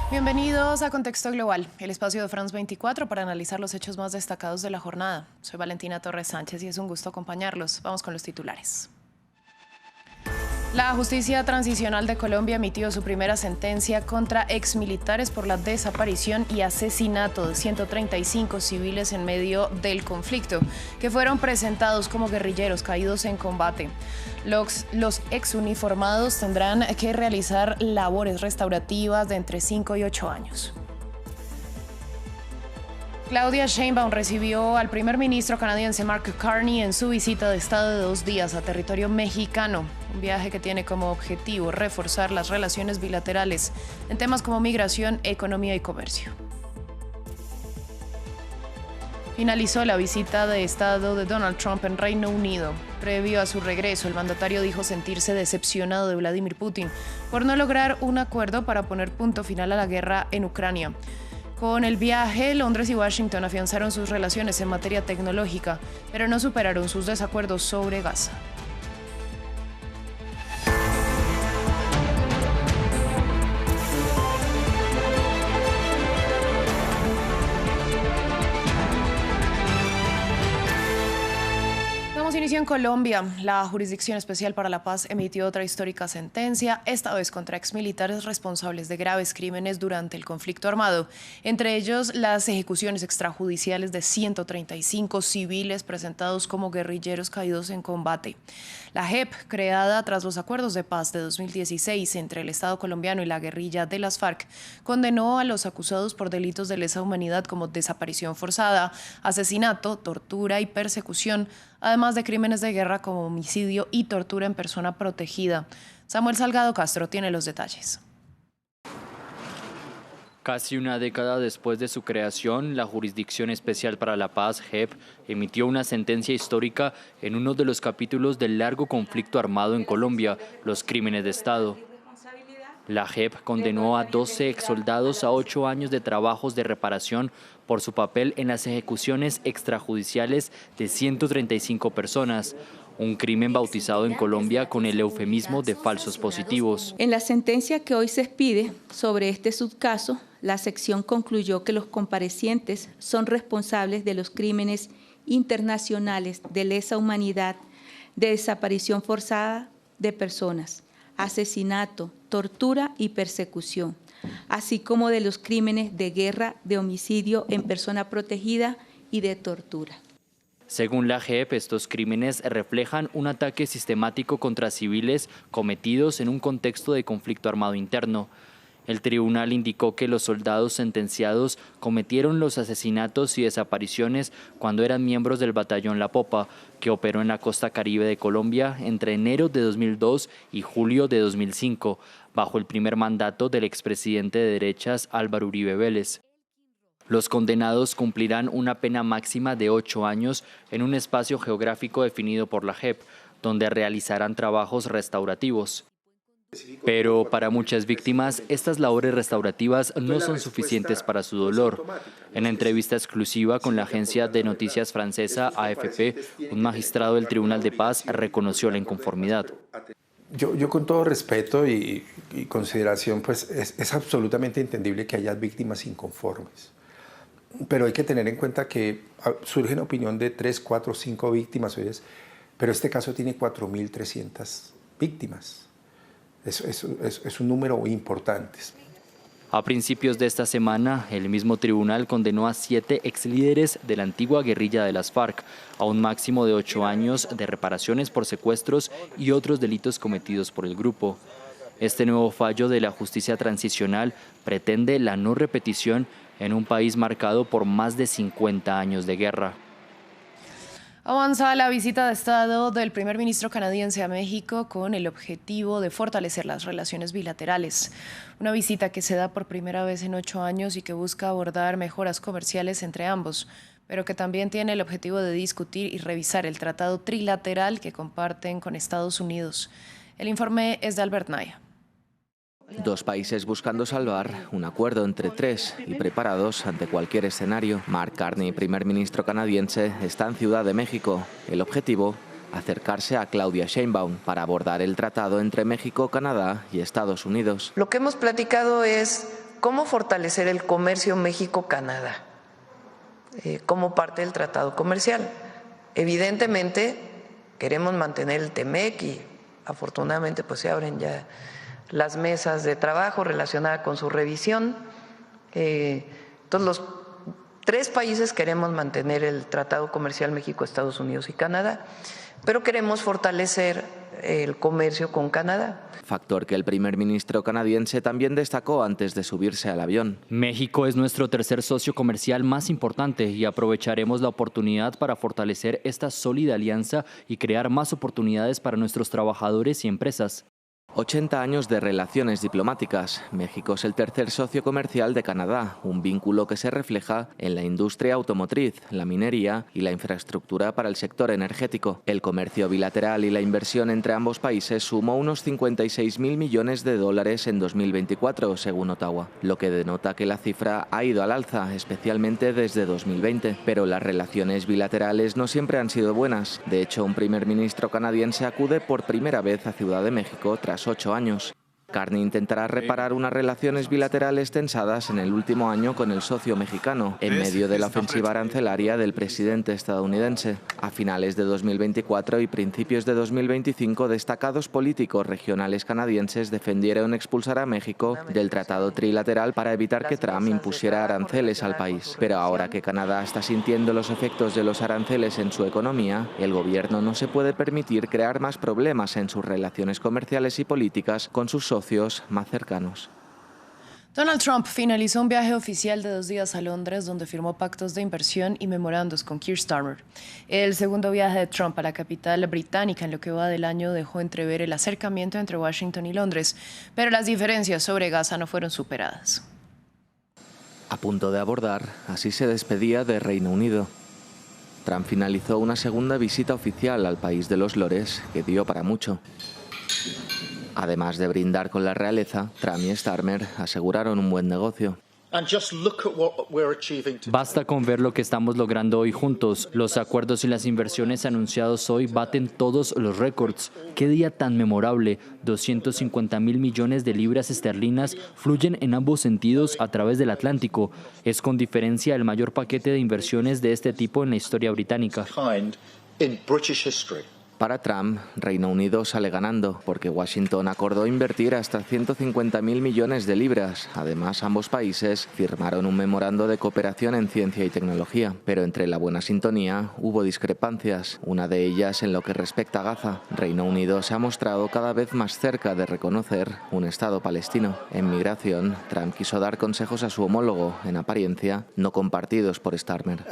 Bienvenidos a Contexto Global, el espacio de France 24 para analizar los hechos más destacados de la jornada. Soy Valentina Torres Sánchez y es un gusto acompañarlos. Vamos con los titulares. La Justicia Transicional de Colombia emitió su primera sentencia contra exmilitares por la desaparición y asesinato de 135 civiles en medio del conflicto, que fueron presentados como guerrilleros caídos en combate. Los exuniformados tendrán que realizar labores restaurativas de entre 5 y 8 años. Claudia Sheinbaum recibió al primer ministro canadiense Mark Carney en su visita de estado de 2 días a territorio mexicano, un viaje que tiene como objetivo reforzar las relaciones bilaterales en temas como migración, economía y comercio. Finalizó la visita de estado de Donald Trump en Reino Unido. Previo a su regreso, el mandatario dijo sentirse decepcionado de Vladimir Putin por no lograr un acuerdo para poner punto final a la guerra en Ucrania. Con el viaje, Londres y Washington afianzaron sus relaciones en materia tecnológica, pero no superaron sus desacuerdos sobre Gaza. Inicio en Colombia. La Jurisdicción Especial para la Paz emitió otra histórica sentencia, esta vez contra exmilitares responsables de graves crímenes durante el conflicto armado, entre ellos las ejecuciones extrajudiciales de 135 civiles presentados como guerrilleros caídos en combate. La JEP, creada tras los acuerdos de paz de 2016 entre el Estado colombiano y la guerrilla de las FARC, condenó a los acusados por delitos de lesa humanidad como desaparición forzada, asesinato, tortura y persecución, además de crímenes de guerra como homicidio y tortura en persona protegida. Samuel Salgado Castro tiene los detalles. Casi una década después de su creación, la Jurisdicción Especial para la Paz, JEP, emitió una sentencia histórica en uno de los capítulos del largo conflicto armado en Colombia, los crímenes de Estado. La JEP condenó a 12 exsoldados a 8 años de trabajos de reparación por su papel en las ejecuciones extrajudiciales de 135 personas, un crimen bautizado en Colombia con el eufemismo de falsos positivos. En la sentencia que hoy se expide sobre este subcaso, la sección concluyó que los comparecientes son responsables de los crímenes internacionales de lesa humanidad, de desaparición forzada de personas, asesinato, tortura y persecución, así como de los crímenes de guerra, de homicidio en persona protegida y de tortura. Según la JEP, estos crímenes reflejan un ataque sistemático contra civiles cometidos en un contexto de conflicto armado interno. El tribunal indicó que los soldados sentenciados cometieron los asesinatos y desapariciones cuando eran miembros del batallón La Popa, que operó en la costa caribe de Colombia entre enero de 2002 y julio de 2005, bajo el primer mandato del expresidente de derechas Álvaro Uribe Vélez. Los condenados cumplirán una pena máxima de 8 años en un espacio geográfico definido por la JEP, donde realizarán trabajos restaurativos. Pero para muchas víctimas, estas labores restaurativas no son suficientes para su dolor. En la entrevista exclusiva con la agencia de noticias francesa AFP, un magistrado del Tribunal de Paz reconoció la inconformidad. Yo con todo respeto y consideración, pues es absolutamente entendible que haya víctimas inconformes. Pero hay que tener en cuenta que surge una opinión de 3, 4, 5 víctimas, pero este caso tiene 4.300 víctimas. Es un número importante. A principios de esta semana, el mismo tribunal condenó a 7 exlíderes de la antigua guerrilla de las FARC a un máximo de 8 años de reparaciones por secuestros y otros delitos cometidos por el grupo. Este nuevo fallo de la justicia transicional pretende la no repetición en un país marcado por más de 50 años de guerra. Avanza la visita de Estado del primer ministro canadiense a México con el objetivo de fortalecer las relaciones bilaterales. Una visita que se da por primera vez en 8 años y que busca abordar mejoras comerciales entre ambos, pero que también tiene el objetivo de discutir y revisar el tratado trilateral que comparten con Estados Unidos. El informe es de Albert Naya. 2 países buscando salvar un acuerdo entre 3 y preparados ante cualquier escenario. Mark Carney, primer ministro canadiense, está en Ciudad de México. El objetivo, acercarse a Claudia Sheinbaum para abordar el tratado entre México, Canadá y Estados Unidos. Lo que hemos platicado es cómo fortalecer el comercio México-Canadá como parte del tratado comercial. Evidentemente queremos mantener el TEMEC y afortunadamente pues se abren ya las mesas de trabajo relacionadas con su revisión. Entonces los 3 países queremos mantener el tratado comercial México, Estados Unidos y Canadá, pero queremos fortalecer el comercio con Canadá. Factor que el primer ministro canadiense también destacó antes de subirse al avión. México es nuestro tercer socio comercial más importante y aprovecharemos la oportunidad para fortalecer esta sólida alianza y crear más oportunidades para nuestros trabajadores y empresas. 80 años de relaciones diplomáticas. México es el tercer socio comercial de Canadá, un vínculo que se refleja en la industria automotriz, la minería y la infraestructura para el sector energético. El comercio bilateral y la inversión entre ambos países sumó unos 56.000 millones de dólares en 2024, según Ottawa, lo que denota que la cifra ha ido al alza, especialmente desde 2020. Pero las relaciones bilaterales no siempre han sido buenas. De hecho, un primer ministro canadiense acude por primera vez a Ciudad de México tras 8 años. Carney intentará reparar unas relaciones bilaterales tensadas en el último año con el socio mexicano, en medio de la ofensiva arancelaria del presidente estadounidense. A finales de 2024 y principios de 2025, destacados políticos regionales canadienses defendieron expulsar a México del tratado trilateral para evitar que Trump impusiera aranceles al país. Pero ahora que Canadá está sintiendo los efectos de los aranceles en su economía, el gobierno no se puede permitir crear más problemas en sus relaciones comerciales y políticas con sus socios más cercanos. Donald Trump finalizó un viaje oficial de 2 días a Londres, donde firmó pactos de inversión y memorandos con Keir Starmer. El segundo viaje de Trump a la capital británica en lo que va del año dejó entrever el acercamiento entre Washington y Londres, pero las diferencias sobre Gaza no fueron superadas. A punto de abordar, así se despedía de Reino Unido. Trump finalizó una segunda visita oficial al país de los lores que dio para mucho. Además de brindar con la realeza, Trump y Starmer aseguraron un buen negocio. Basta con ver lo que estamos logrando hoy juntos. Los acuerdos y las inversiones anunciados hoy baten todos los récords. ¡Qué día tan memorable! 250.000 millones de libras esterlinas fluyen en ambos sentidos a través del Atlántico. Es con diferencia el mayor paquete de inversiones de este tipo en la historia británica. Para Trump, Reino Unido sale ganando, porque Washington acordó invertir hasta 150.000 millones de libras. Además, ambos países firmaron un memorando de cooperación en ciencia y tecnología. Pero entre la buena sintonía hubo discrepancias, una de ellas en lo que respecta a Gaza. Reino Unido se ha mostrado cada vez más cerca de reconocer un Estado palestino. En migración, Trump quiso dar consejos a su homólogo, en apariencia, no compartidos por Starmer.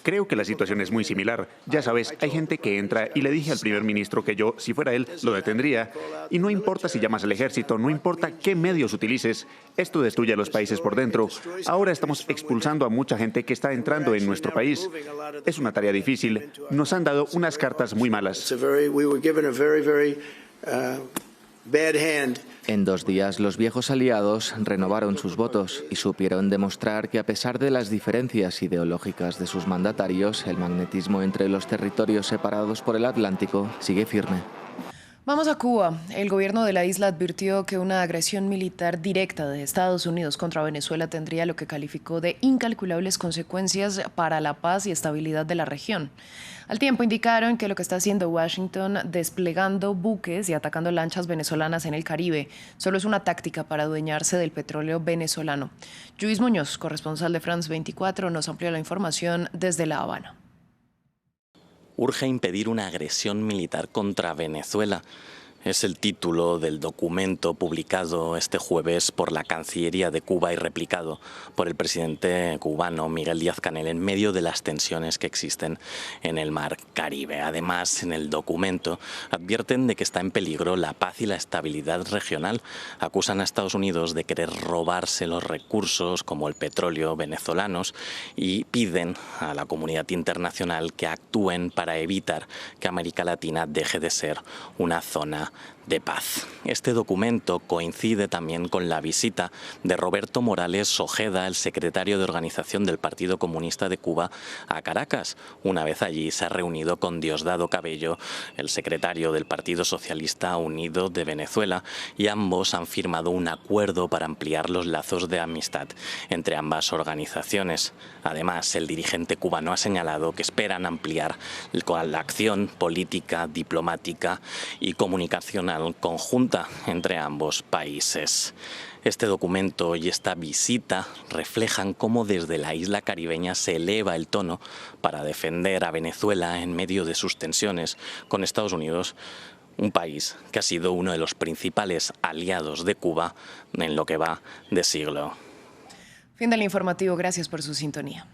Creo que la situación es muy similar. Ya sabes, hay gente que entra y le dije al primer ministro que yo, si fuera él, lo detendría. Y no importa si llamas al ejército, no importa qué medios utilices, esto destruye a los países por dentro. Ahora estamos expulsando a mucha gente que está entrando en nuestro país. Es una tarea difícil. Nos han dado unas cartas muy malas. En 2 días, los viejos aliados renovaron sus votos y supieron demostrar que, a pesar de las diferencias ideológicas de sus mandatarios, el magnetismo entre los territorios separados por el Atlántico sigue firme. Vamos a Cuba. El gobierno de la isla advirtió que una agresión militar directa de Estados Unidos contra Venezuela tendría lo que calificó de incalculables consecuencias para la paz y estabilidad de la región. Al tiempo indicaron que lo que está haciendo Washington, desplegando buques y atacando lanchas venezolanas en el Caribe, solo es una táctica para adueñarse del petróleo venezolano. Luis Muñoz, corresponsal de France 24, nos amplió la información desde La Habana. Urge impedir una agresión militar contra Venezuela. Es el título del documento publicado este jueves por la Cancillería de Cuba y replicado por el presidente cubano Miguel Díaz-Canel en medio de las tensiones que existen en el mar Caribe. Además, en el documento advierten de que está en peligro la paz y la estabilidad regional. Acusan a Estados Unidos de querer robarse los recursos como el petróleo venezolanos y piden a la comunidad internacional que actúen para evitar que América Latina deje de ser una zona de paz. Este documento coincide también con la visita de Roberto Morales Ojeda, el secretario de organización del Partido Comunista de Cuba, a Caracas. Una vez allí se ha reunido con Diosdado Cabello, el secretario del Partido Socialista Unido de Venezuela, y ambos han firmado un acuerdo para ampliar los lazos de amistad entre ambas organizaciones. Además, el dirigente cubano ha señalado que esperan ampliar la acción política, diplomática y comunicacional conjunta entre ambos países. Este documento y esta visita reflejan cómo desde la isla caribeña se eleva el tono para defender a Venezuela en medio de sus tensiones con Estados Unidos, un país que ha sido uno de los principales aliados de Cuba en lo que va de siglo. Fin del informativo, gracias por su sintonía.